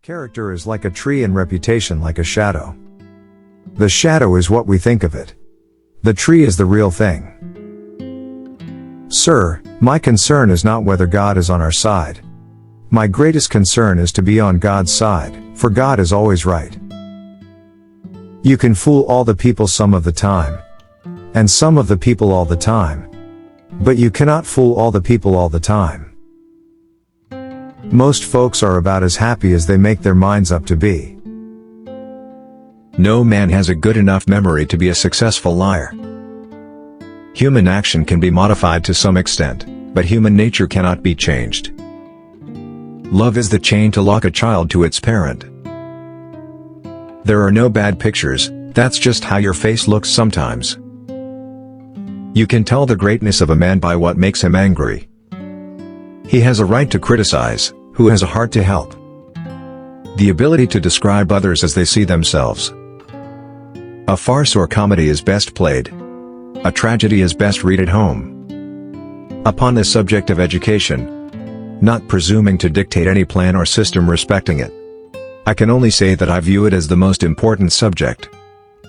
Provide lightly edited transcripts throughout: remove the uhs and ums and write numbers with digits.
Character is like a tree and reputation like a shadow. The shadow is what we think of it. The tree is the real thing. Sir, my concern is not whether God is on our side. My greatest concern is to be on God's side, for God is always right. You can fool all the people some of the time, and some of the people all the time, but you cannot fool all the people all the time. Most folks are about as happy as they make their minds up to be. No man has a good enough memory to be a successful liar. Human action can be modified to some extent, but human nature cannot be changed. Love is the chain to lock a child to its parent. There are no bad pictures, that's just how your face looks sometimes. You can tell the greatness of a man by what makes him angry. He has a right to criticize, who has a heart to help. The ability to describe others as they see themselves. A farce or comedy is best played. A tragedy is best read at home. Upon the subject of education, not presuming to dictate any plan or system respecting it, I can only say that I view it as the most important subject,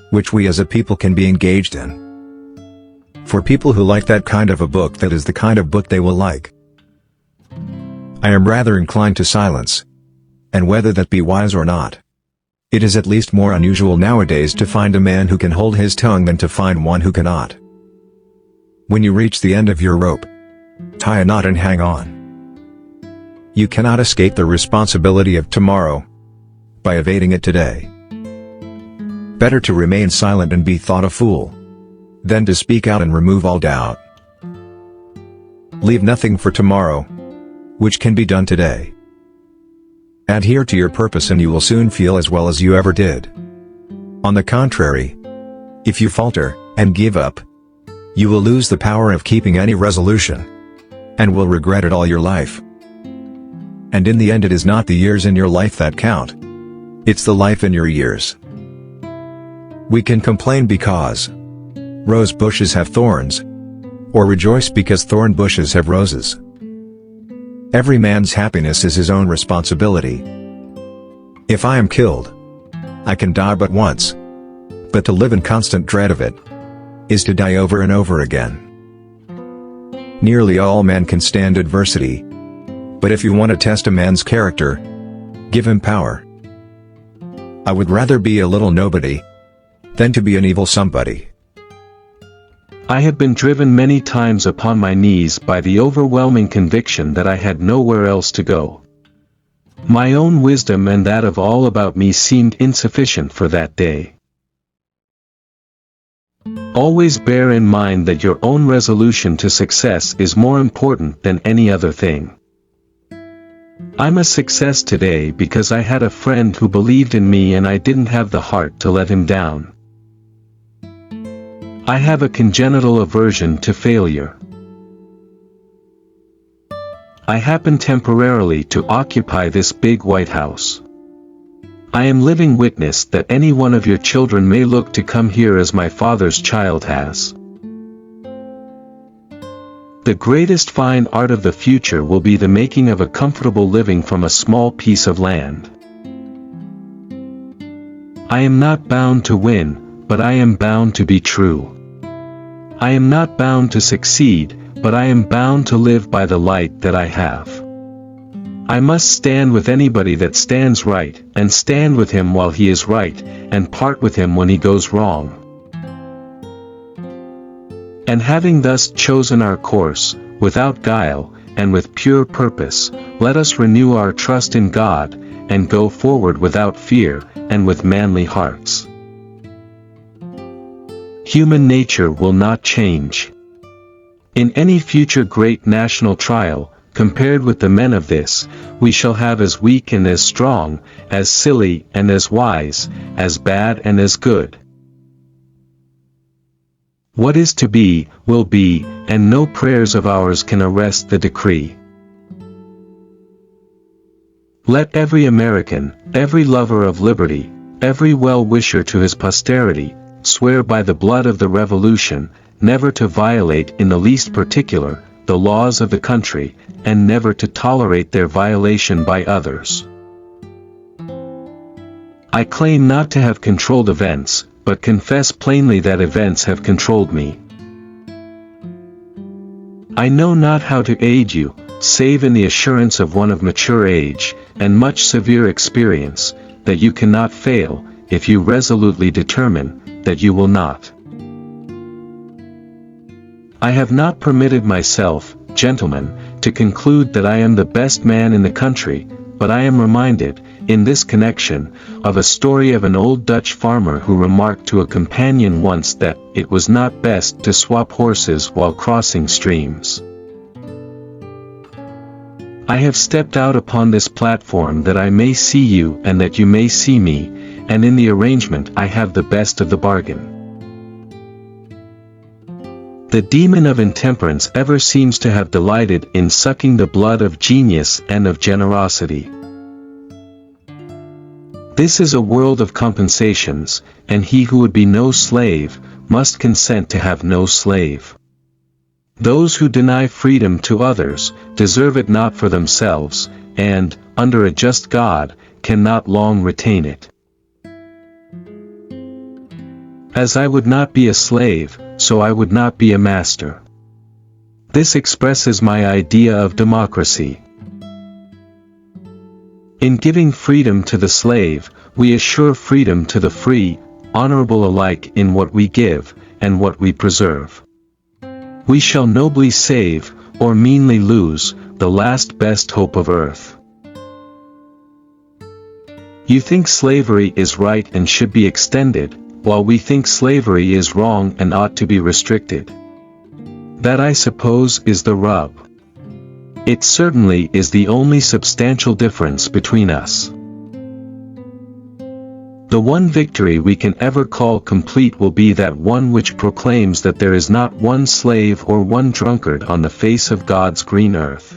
which we as a people can be engaged in. For people who like that kind of a book, that is the kind of book they will like. I am rather inclined to silence. And whether that be wise or not, it is at least more unusual nowadays to find a man who can hold his tongue than to find one who cannot. When you reach the end of your rope, tie a knot and hang on. You cannot escape the responsibility of tomorrow by evading it today. Better to remain silent and be thought a fool than to speak out and remove all doubt. Leave nothing for tomorrow, which can be done today. Adhere to your purpose and you will soon feel as well as you ever did. On the contrary, if you falter and give up, you will lose the power of keeping any resolution, and will regret it all your life. And in the end, it is not the years in your life that count. It's the life in your years. We can complain because rose bushes have thorns, or rejoice because thorn bushes have roses. Every man's happiness is his own responsibility. If I am killed, I can die but once. But to live in constant dread of it is to die over and over again. Nearly all men can stand adversity. But if you want to test a man's character, give him power. I would rather be a little nobody than to be an evil somebody. I have been driven many times upon my knees by the overwhelming conviction that I had nowhere else to go. My own wisdom and that of all about me seemed insufficient for that day. Always bear in mind that your own resolution to success is more important than any other thing. I'm a success today because I had a friend who believed in me and I didn't have the heart to let him down. I have a congenital aversion to failure. I happen temporarily to occupy this big White House. I am living witness that any one of your children may look to come here as my father's child has. The greatest fine art of the future will be the making of a comfortable living from a small piece of land. I am not bound to win, but I am bound to be true. I am not bound to succeed, but I am bound to live by the light that I have. I must stand with anybody that stands right, and stand with him while he is right, and part with him when he goes wrong. And having thus chosen our course, without guile, and with pure purpose, let us renew our trust in God, and go forward without fear, and with manly hearts. Human nature will not change. In any future great national trial, compared with the men of this, we shall have as weak and as strong, as silly and as wise, as bad and as good. What is to be, will be, and no prayers of ours can arrest the decree. Let every American, every lover of liberty, every well-wisher to his posterity, swear by the blood of the Revolution, never to violate in the least particular, the laws of the country, and never to tolerate their violation by others. I claim not to have controlled events, but confess plainly that events have controlled me. I know not how to aid you, save in the assurance of one of mature age, and much severe experience, that you cannot fail, if you resolutely determine, that you will not. I have not permitted myself, gentlemen, to conclude that I am the best man in the country, but I am reminded, in this connection, of a story of an old Dutch farmer who remarked to a companion once that it was not best to swap horses while crossing streams. I have stepped out upon this platform that I may see you and that you may see me, and in the arrangement I have the best of the bargain. The demon of intemperance ever seems to have delighted in sucking the blood of genius and of generosity. This is a world of compensations, and he who would be no slave, must consent to have no slave. Those who deny freedom to others, deserve it not for themselves, and, under a just God, cannot long retain it. As I would not be a slave, so I would not be a master. This expresses my idea of democracy. In giving freedom to the slave, we assure freedom to the free, honorable alike in what we give, and what we preserve. We shall nobly save, or meanly lose, the last best hope of earth. You think slavery is right and should be extended, while we think slavery is wrong and ought to be restricted. That, I suppose, is the rub. It certainly is the only substantial difference between us. The one victory we can ever call complete will be that one which proclaims that there is not one slave or one drunkard on the face of God's green earth.